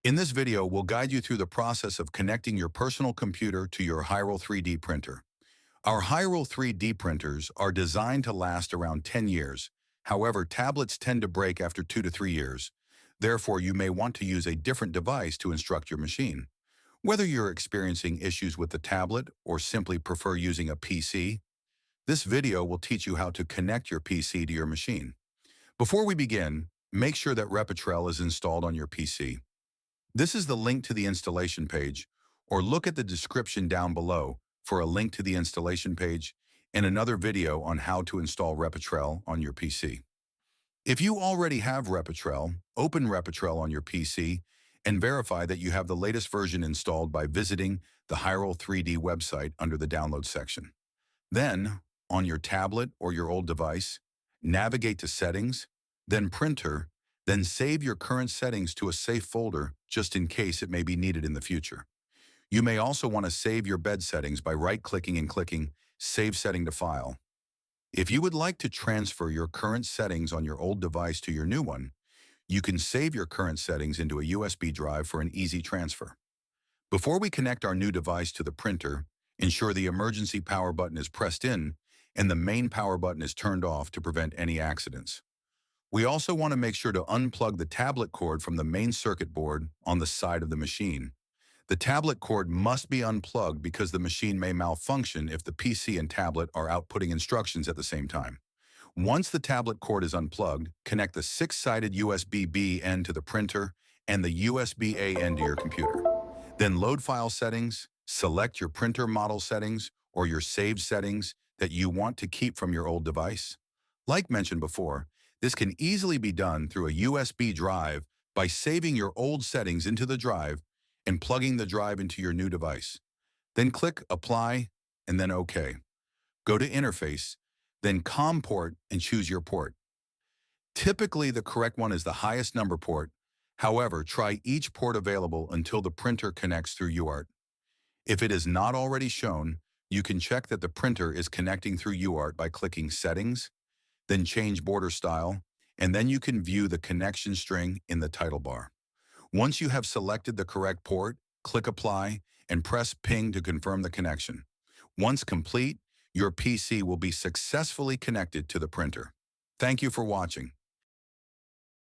In this video, we'll guide you through the process of connecting your personal computer to your Hyrel 3D printer. Our Hyrel 3D printers are designed to last around 10 years. However, tablets tend to break after 2 to 3 years. Therefore, you may want to use a different device to instruct your machine. Whether you're experiencing issues with the tablet or simply prefer using a PC, this video will teach you how to connect your PC to your machine. Before we begin, make sure that Repitrel is installed on your PC. This is the link to the installation page, or look at the description down below for a link to the installation page and another video on how to install Repitrel on your PC. If you already have Repitrel, open Repitrel on your PC and verify that you have the latest version installed by visiting the Hyrel 3D website under the Download section. Then, on your tablet or your old device, navigate to Settings, then Printer, then save your current settings to a safe folder just in case it may be needed in the future. You may also want to save your bed settings by right-clicking and clicking Save Setting to File. If you would like to transfer your current settings on your old device to your new one, you can save your current settings into a USB drive for an easy transfer. Before we connect our new device to the printer, ensure the emergency power button is pressed in and the main power button is turned off to prevent any accidents. We also want to make sure to unplug the tablet cord from the main circuit board on the side of the machine. The tablet cord must be unplugged because the machine may malfunction if the PC and tablet are outputting instructions at the same time. Once the tablet cord is unplugged, connect the 6-sided USB-B end to the printer and the USB-A end to your computer. Then load file settings, select your printer model settings or your saved settings that you want to keep from your old device. Like mentioned before, this can easily be done through a USB drive by saving your old settings into the drive and plugging the drive into your new device. Then click Apply and then OK. Go to Interface, then COM port and choose your port. Typically, the correct one is the highest number port. However, try each port available until the printer connects through UART. If it is not already shown, you can check that the printer is connecting through UART by clicking Settings, then change border style, and then you can view the connection string in the title bar. Once you have selected the correct port, click Apply and press Ping to confirm the connection. Once complete, your PC will be successfully connected to the printer. Thank you for watching.